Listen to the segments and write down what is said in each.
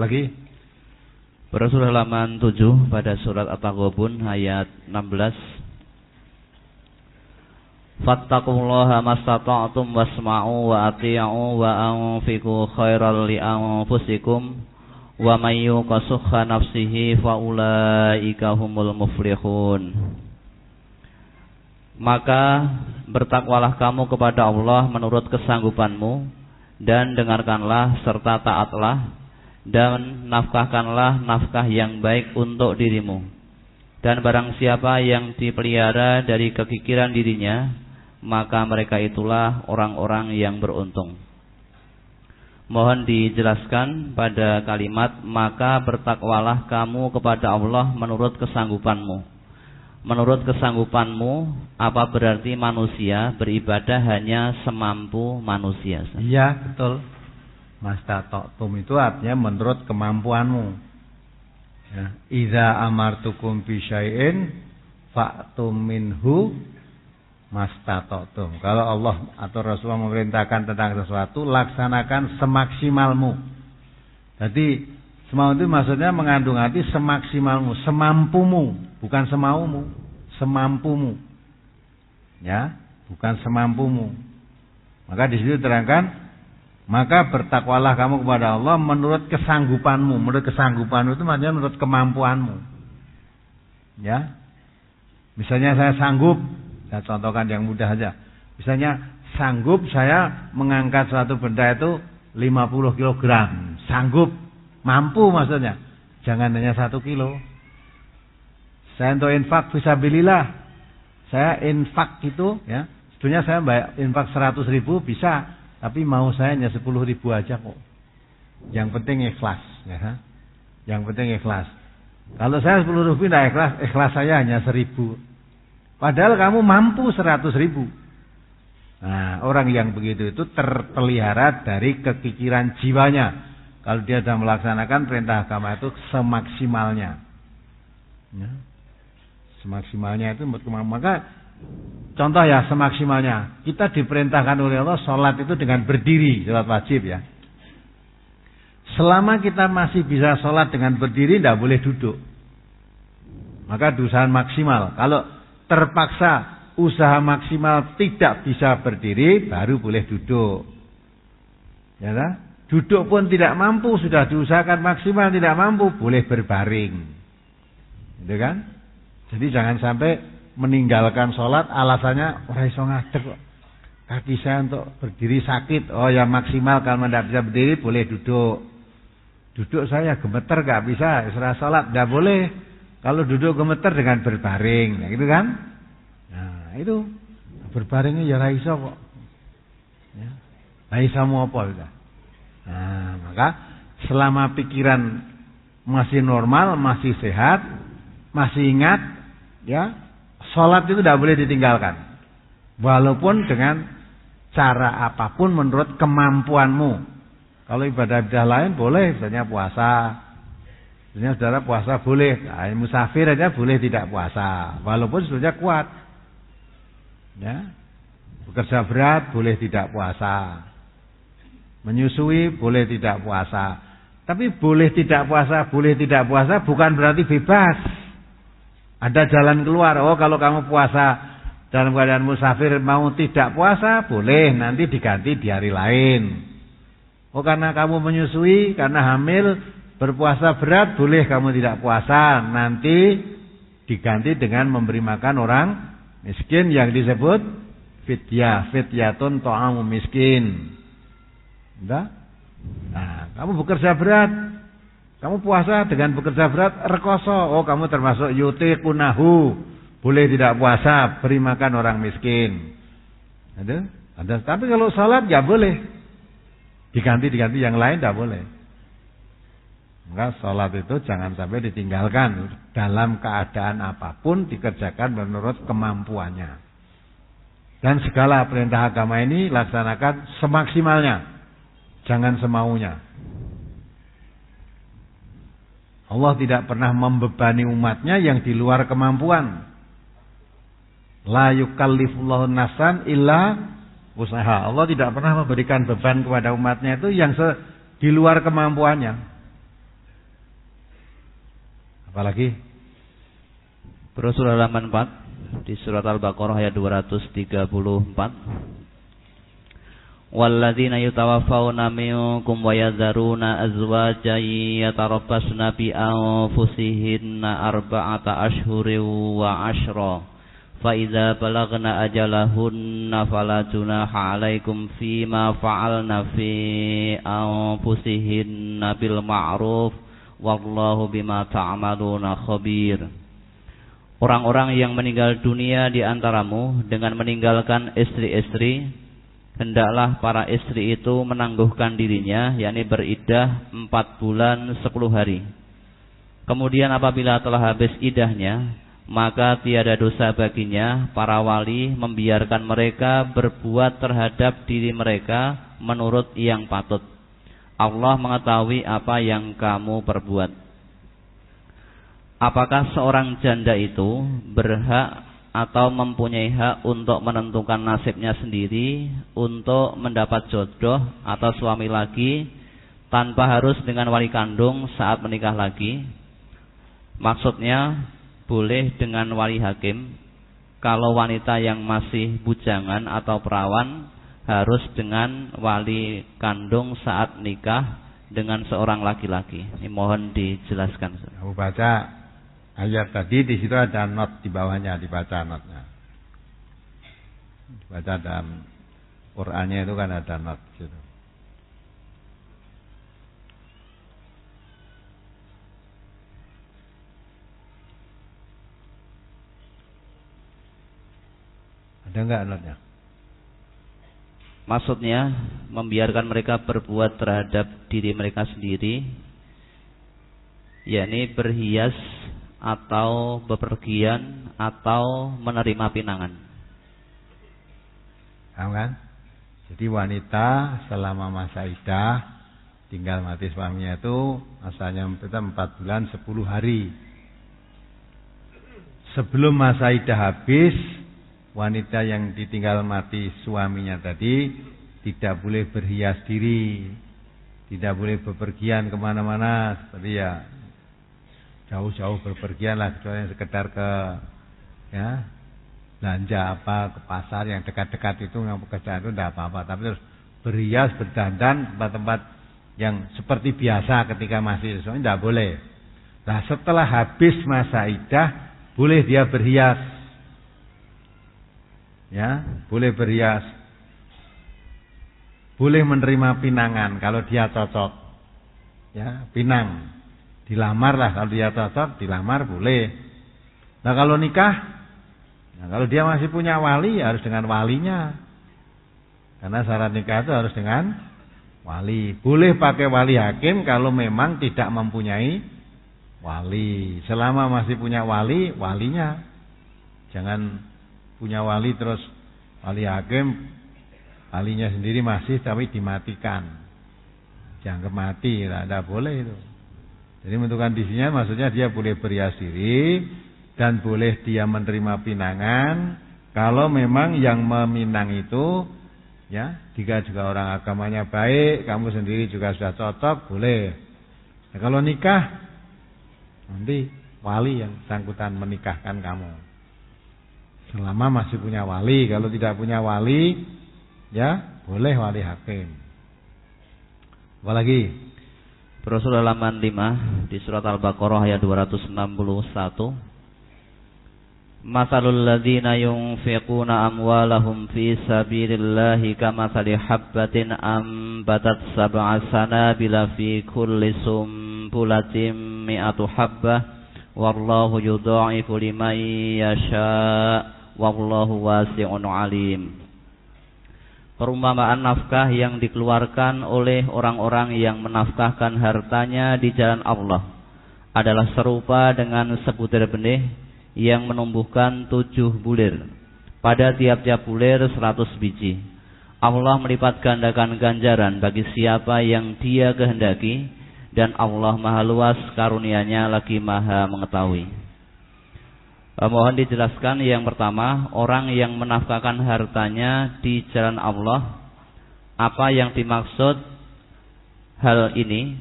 lagi. Pada surah halaman 7 pada surat At-Taghabun ayat 16. Fattaqullaha mastata'tum wasma'u wa ati'u wa anfiqu khairal li anfusikum wa may yuqasukha nafsihi fa ulaika humul muflihun. Maka bertakwalah kamu kepada Allah menurut kesanggupanmu, dan dengarkanlah serta taatlah, dan nafkahkanlah nafkah yang baik untuk dirimu. Dan barang siapa yang dipelihara dari kekikiran dirinya, maka mereka itulah orang-orang yang beruntung. Mohon dijelaskan pada kalimat maka bertakwalah kamu kepada Allah menurut kesanggupanmu. Menurut kesanggupanmu, apa berarti manusia beribadah hanya semampu manusia? Iya, betul. Mastata'tum itu artinya menurut kemampuanmu. Ya, idza amartukum bi syai'in fa'tum minhu mastata'tum. Kalau Allah atau Rasulullah memerintahkan tentang sesuatu, laksanakan semaksimalmu. Jadi semau itu maksudnya mengandung arti semaksimalmu, semampumu, bukan semaumu, semampumu. Ya, bukan semampumu. Maka di situ terangkan, maka bertakwalah kamu kepada Allah menurut kesanggupanmu. Menurut kesanggupanmu itu maksudnya menurut kemampuanmu. Ya, misalnya saya sanggup. Saya contohkan yang mudah saja. Misalnya sanggup saya mengangkat suatu benda itu 50 kg. Sanggup, mampu maksudnya. Jangan hanya 1 kilo. Saya untuk infak fisabilillah. Saya infak itu ya, sebetulnya saya infak 100.000 bisa, tapi mau saya hanya 10.000 aja kok. Yang penting ikhlas ya. Yang penting ikhlas. Kalau saya 10.000 tidak ikhlas, ikhlas saya hanya 1.000. Padahal kamu mampu 100.000. Nah, orang yang begitu itu terpelihara dari kekikiran jiwanya. Kalau dia sudah melaksanakan perintah agama itu semaksimalnya. Ya. Semaksimalnya itu maka contoh ya semaksimalnya. Kita diperintahkan oleh Allah sholat itu dengan berdiri, sholat wajib ya. Selama kita masih bisa sholat dengan berdiri, tidak boleh duduk. Maka berusaha maksimal. Kalau terpaksa usaha maksimal tidak bisa berdiri, baru boleh duduk. Ya kan? Duduk pun tidak mampu, sudah diusahakan maksimal tidak mampu, boleh berbaring. Gitu kan? Jadi jangan sampai meninggalkan sholat alasannya ora iso ngadeg kok. Kaki saya untuk berdiri sakit. Oh ya maksimal kalau tidak bisa berdiri boleh duduk. Duduk saya gemeter gak bisa, istirahat sholat tidak boleh. Kalau duduk gemeter dengan berbaring, ya gitu kan? Nah, itu berbaringnya ya ra iso kok. Ya. Ra iso mau apa udah. Nah, maka selama pikiran masih normal, masih sehat, masih ingat, ya, salat itu tidak boleh ditinggalkan. Walaupun dengan cara apapun menurut kemampuanmu. Kalau ibadah-ibadah lain boleh, misalnya puasa. Sebenarnya saudara puasa boleh, nah, musafir aja boleh tidak puasa, walaupun sebetulnya kuat. Ya, bekerja berat boleh tidak puasa, menyusui boleh tidak puasa. Tapi boleh tidak puasa bukan berarti bebas. Ada jalan keluar. Oh kalau kamu puasa dalam keadaan musafir mau tidak puasa boleh, nanti diganti di hari lain. Oh karena kamu menyusui, karena hamil berpuasa berat boleh kamu tidak puasa, nanti diganti dengan memberi makan orang miskin yang disebut fidyah, fidyatun ta'amu miskin. Enggak? Nah, kamu bekerja berat, kamu puasa dengan bekerja berat rekoso, oh kamu termasuk yutiqunahu, boleh tidak puasa, beri makan orang miskin. Ada. Tapi kalau salat enggak boleh. Diganti yang lain enggak boleh. Maka sholat itu jangan sampai ditinggalkan. Dalam keadaan apapun dikerjakan menurut kemampuannya. Dan segala perintah agama ini laksanakan semaksimalnya. Jangan semaunya. Allah tidak pernah membebani umatnya yang di luar kemampuan. La yukallifullahu nafsan illa usaha. Allah tidak pernah memberikan beban kepada umatnya itu yang di luar kemampuannya. Apalagi? Surah halaman 4 di surat Al-Baqarah ayat 234. Walladzina yutawaffawna minkum wa yadharuna azwajan yatarabbasna bi anfusihinna arba'ata ashhurin wa 'ashra fa idza balagna ajalahunna fala junaha 'alaikum fima fa'alna fi anfusihinna bil ma'ruf wallahu bima ta'maluna khabir. Orang-orang yang meninggal dunia di antaramu dengan meninggalkan istri-istri, hendaklah para istri itu menangguhkan dirinya, yakni beriddah 4 bulan 10 hari. Kemudian apabila telah habis iddahnya, maka tiada dosa baginya para wali membiarkan mereka berbuat terhadap diri mereka menurut yang patut. Allah mengetahui apa yang kamu perbuat. Apakah seorang janda itu berhak atau mempunyai hak untuk menentukan nasibnya sendiri untuk mendapat jodoh atau suami lagi tanpa harus dengan wali kandung saat menikah lagi? Maksudnya boleh dengan wali hakim. Kalau wanita yang masih bujangan atau perawan harus dengan wali kandung saat nikah dengan seorang laki-laki. Ini mohon dijelaskan. Aku baca ayat tadi, di situ ada not di bawahnya, dibaca notnya. Dibaca dalam Qur'annya itu kan ada not gitu. Ada enggak notnya? Maksudnya membiarkan mereka berbuat terhadap diri mereka sendiri, yakni berhias atau bepergian atau menerima pinangan. Paham kan? Jadi wanita selama masa iddah tinggal mati suaminya itu masanya 4 bulan 10 hari. Sebelum masa iddah habis, wanita yang ditinggal mati suaminya tadi tidak boleh berhias diri, tidak boleh bepergian kemana-mana, seperti ya jauh-jauh berpergian lah, kecuali yang sekedar ke belanja apa ke pasar yang dekat-dekat itu, yang pekerjaan itu tidak apa-apa. Tapi terus berhias, berdandan tempat-tempat yang seperti biasa ketika masih suami tidak boleh. Nah setelah habis masa iddah boleh dia berhias. Ya, boleh berhias, boleh menerima pinangan kalau dia cocok. Ya, pinang, dilamar lah kalau dia cocok, dilamar boleh. Nah kalau nikah, nah kalau dia masih punya wali harus dengan walinya, karena syarat nikah itu harus dengan wali. Boleh pakai wali hakim kalau memang tidak mempunyai wali. Selama masih punya wali, walinya. Jangan punya wali terus wali hakim, walinya sendiri masih tapi dimatikan, dianggap mati, tidak boleh itu. Jadi menentukan kondisinya, maksudnya dia boleh berhias diri dan boleh dia menerima pinangan kalau memang yang meminang itu ya jika juga orang agamanya baik, kamu sendiri juga sudah cocok, boleh. Nah, kalau nikah nanti wali yang bersangkutan menikahkan kamu. Selama masih punya wali. Kalau tidak punya wali, ya boleh wali hakim. Apalagi? Surah halaman 5 di surat Al-Baqarah ayat 261. Masalul ladzina yunfiquna amwalahum fi sabilillahi kamathali habbatin ambatat sab'a sanabila fi kulli sumbulatin mi'atu habbah wallahu yudha'ifu liman yasha' wallahu wasi'un alim. Perumpamaan nafkah yang dikeluarkan oleh orang-orang yang menafkahkan hartanya di jalan Allah adalah serupa dengan sebutir benih yang menumbuhkan 7 bulir. Pada tiap-tiap bulir 100 biji. Allah melipat gandakan ganjaran bagi siapa yang Dia kehendaki, dan Allah maha luas karunia-Nya lagi maha mengetahui. Mohon dijelaskan yang pertama, orang yang menafkahkan hartanya di jalan Allah, apa yang dimaksud hal ini?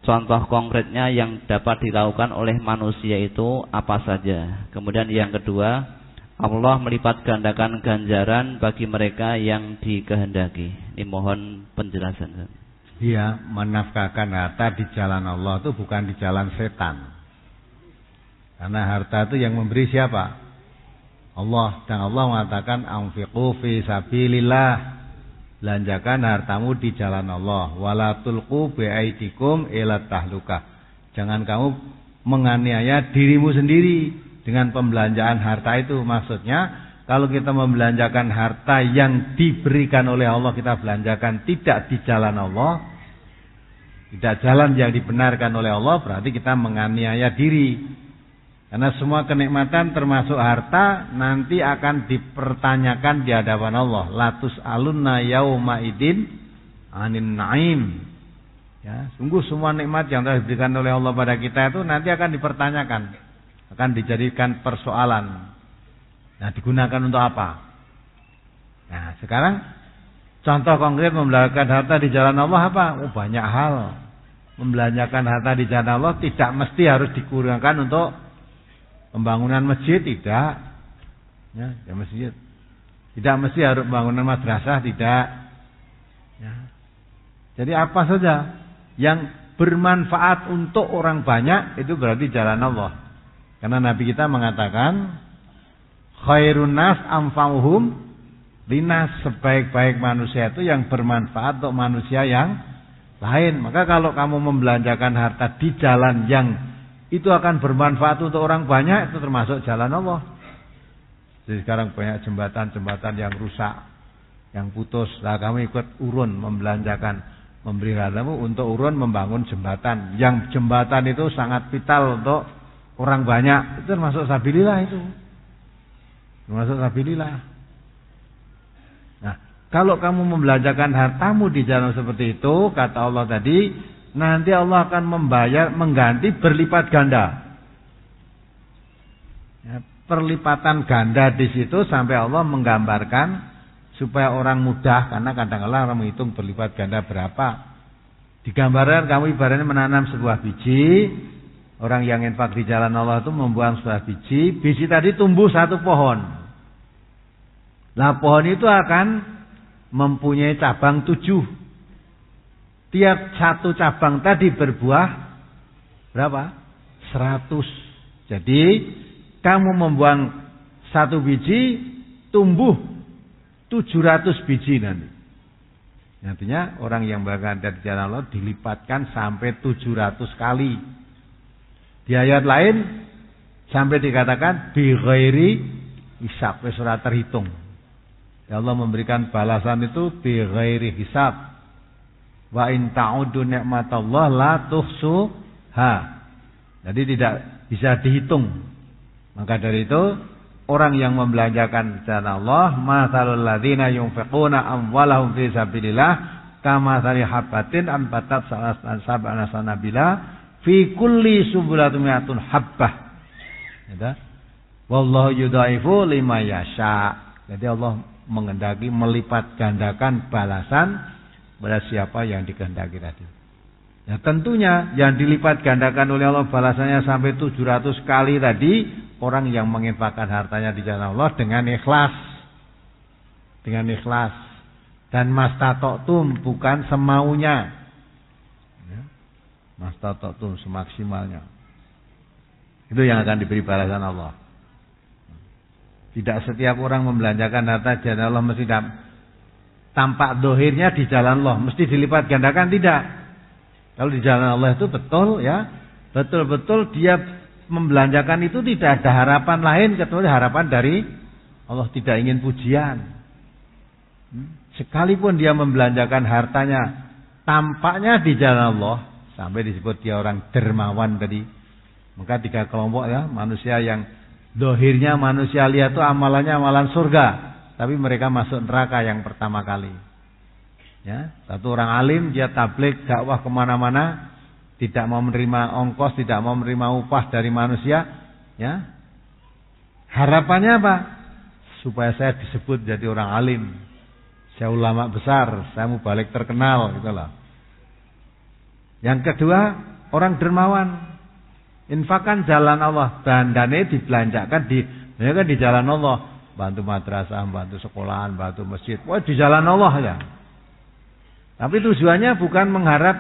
contoh konkretnya yang dapat dilakukan oleh manusia itu apa saja. Kemudian yang kedua, Allah melipat gandakan ganjaran bagi mereka yang dikehendaki. Ini mohon penjelasan. Iya, menafkahkan harta di jalan Allah itu bukan di jalan setan. Karena harta itu yang memberi siapa? Allah. Dan Allah mengatakan anfiqu fi sabilillah. Belanjakan hartamu di jalan Allah. Wala tulqu biaidikum ila tahlukah. Jangan kamu menganiaya dirimu sendiri dengan pembelanjaan harta itu. Maksudnya kalau kita membelanjakan harta yang diberikan oleh Allah, kita belanjakan tidak di jalan Allah, tidak jalan yang dibenarkan oleh Allah, berarti kita menganiaya diri. Karena semua kenikmatan termasuk harta nanti akan dipertanyakan di hadapan Allah. Latus alunna yauma idin anin naim. Ya, sungguh semua nikmat yang telah diberikan oleh Allah pada kita itu nanti akan dipertanyakan, akan dijadikan persoalan. Nah, digunakan untuk apa? Nah, sekarang contoh konkret membelanjakan harta di jalan Allah apa? Oh, banyak hal. Membelanjakan harta di jalan Allah tidak mesti harus digunakan untuk pembangunan masjid, tidak. Ya, masjid. Tidak mesti harus pembangunan madrasah, tidak. Ya. Jadi apa saja yang bermanfaat untuk orang banyak itu berarti jalan Allah. Karena Nabi kita mengatakan khairun nas anfa'uhum linas, sebaik-baik manusia itu yang bermanfaat untuk manusia yang lain. Maka kalau kamu membelanjakan harta di jalan yang itu akan bermanfaat untuk orang banyak, itu termasuk jalan Allah. Jadi sekarang banyak jembatan-jembatan yang rusak, yang putus. Nah, kamu ikut urun membelanjakan, memberi hartamu untuk urun membangun jembatan. Yang jembatan itu sangat vital untuk orang banyak. Itu termasuk sabilillah itu. Termasuk sabilillah. Nah, kalau kamu membelanjakan hartamu di jalan seperti itu, kata Allah tadi, nanti Allah akan mengganti berlipat ganda. Ya, perlipatan ganda di situ sampai Allah menggambarkan supaya orang mudah, karena kadang-kadang orang menghitung berlipat ganda berapa. Digambarkan kamu ibaratnya menanam sebuah biji. Orang yang infak di jalan Allah itu membuang sebuah biji. Biji tadi tumbuh satu pohon. Nah, pohon itu akan mempunyai cabang 7. Tiap satu cabang tadi berbuah berapa? 100. Jadi kamu membuang satu biji, tumbuh 700 biji nanti. Artinya orang yang berangkat dari jalan Allah dilipatkan sampai 700 kali. Di ayat lain sampai dikatakan bi ghairi hisab, wis ora terhitung. Ya Allah memberikan balasan itu bi ghairi hisab. Wa in ta'udu ni'matallah la tuhsuha. Jadi tidak bisa dihitung. Maka dari itu orang yang membelanjakan jalan Allah, masalul ladzina yunfiquna amwalahum fi sabilillah kamatsali habatin anbatat sab'ana sanabila fi kulli subulatin mi'atun habbah. Ya. Wallahu yudhaifu liman yasha. Jadi Allah mengendaki melipat gandakan balasan pada siapa yang dikehendaki tadi. Ya, tentunya yang dilipat gandakan oleh Allah balasannya sampai 700 kali tadi orang yang menginfakkan hartanya di jalan Allah dengan ikhlas. Dengan ikhlas. Dan mastata'tum, bukan semaunya. Ya, mastata'tum semaksimalnya. Itu yang akan diberi balasan Allah. Tidak setiap orang membelanjakan harta jalan Allah mesti tampak dohirnya di jalan Allah, mesti dilipat gandakan, tidak. Kalau di jalan Allah itu betul ya, betul-betul dia membelanjakan itu tidak ada harapan lain kecuali harapan dari Allah, tidak ingin pujian. Sekalipun dia membelanjakan hartanya tampaknya di jalan Allah, sampai disebut dia orang dermawan tadi. Maka 3 kelompok ya, manusia yang dohirnya manusia lihat itu amalannya amalan surga, tapi mereka masuk neraka yang pertama kali. Ya, satu orang alim, dia tabligh dakwah kemana-mana, tidak mau menerima ongkos, tidak mau menerima upah dari manusia. Ya, harapannya apa? Supaya saya disebut jadi orang alim, saya ulama besar, saya mau balik terkenal, gitulah. Yang kedua, orang dermawan. Infakkan jalan Allah, bandane dibelanjakan di jalan Allah, bantu madrasah, bantu sekolahan, bantu masjid, wah di jalan Allah ya. Tapi tujuannya bukan mengharap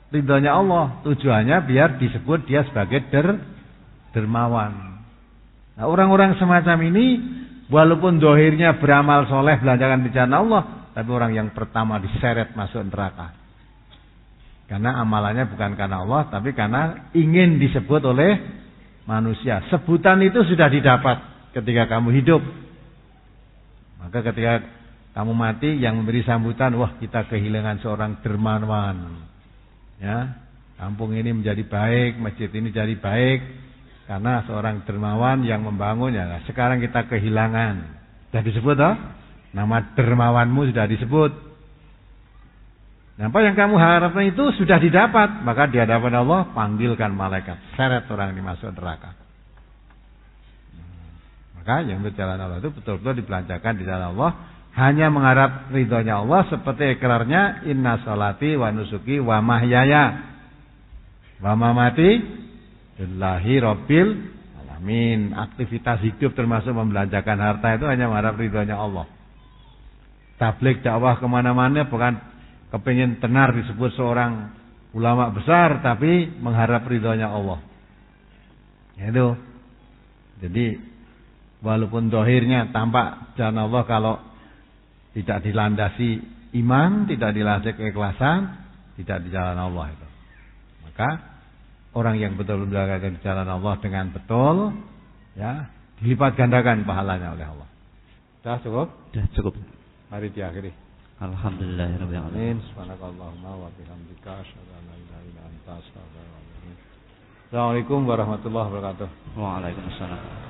ridhonya Allah, tujuannya biar disebut dia sebagai dermawan. Nah, orang-orang semacam ini walaupun dohirnya beramal soleh, belanjakan di jalan Allah, tapi orang yang pertama diseret masuk neraka. Karena amalannya bukan karena Allah, tapi karena ingin disebut oleh manusia. Sebutan itu sudah didapat ketika kamu hidup. Maka ketika kamu mati, yang memberi sambutan, wah kita kehilangan seorang dermawan. Ya, kampung ini menjadi baik, masjid ini jadi baik karena seorang dermawan yang membangunnya. Nah, sekarang kita kehilangan. Sudah disebut toh? Nama dermawanmu sudah disebut. Apa yang kamu harapkan itu sudah didapat, maka di hadapan Allah panggilkan malaikat, seret orang ini masuk neraka. Maka yang berjalan Allah itu betul-betul dibelanjakan di jalan Allah, hanya mengharap ridhonya Allah, seperti ikrarnya inna sholati wa nusuki wa mahyaya wa mamati lillahi rabbil alamin. Aktivitas hidup termasuk membelanjakan harta itu hanya mengharap ridhonya Allah. Tabligh dakwah kemana-mana bukan kepingin tenar disebut seorang ulama besar, tapi mengharap ridhonya Allah. Itu. Jadi walaupun dohirnya tampak jalan Allah, kalau tidak dilandasi iman, tidak dilandasi keikhlasan, tidak di jalan Allah itu. Maka orang yang betul-betul di jalan Allah dengan betul, ya, dilipat gandakan pahalanya oleh Allah. Sudah cukup? Sudah cukup. Mari diakhiri. Alhamdulillahirabbil alamin. Subhanakallahumma wa bihamdika asyhadu an la ilaha illa anta astaghfiruka wa atubu ilaik. Assalamualaikum warahmatullahi wabarakatuh. Waalaikumsalam.